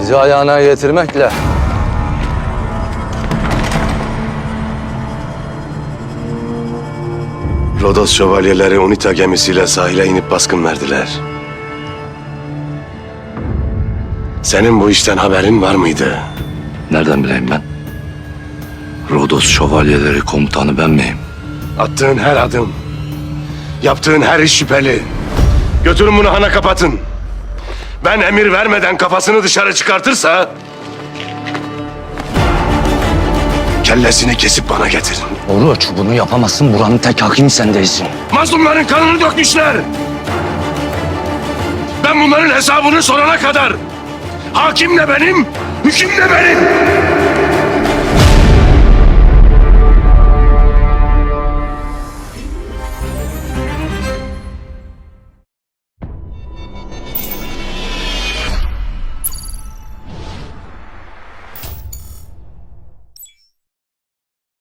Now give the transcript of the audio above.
Bizi ayağına getirmekle Rodos şövalyeleri UNITA gemisiyle sahile inip baskın verdiler. Senin bu işten haberin var mıydı? Nereden bileyim ben? Rodos şövalyeleri komutanı ben miyim? Attığın her adım, yaptığın her iş şüpheli. Götürün bunu hana kapatın. Ben emir vermeden kafasını dışarı çıkartırsa... kellesini kesip bana getirin. Oruç, bunu yapamazsın. Buranın tek hakimi sen değilsin. Mazlumların kanını dökmüşler. Ben bunların hesabını sorana kadar hakim de benim, hüküm de benim.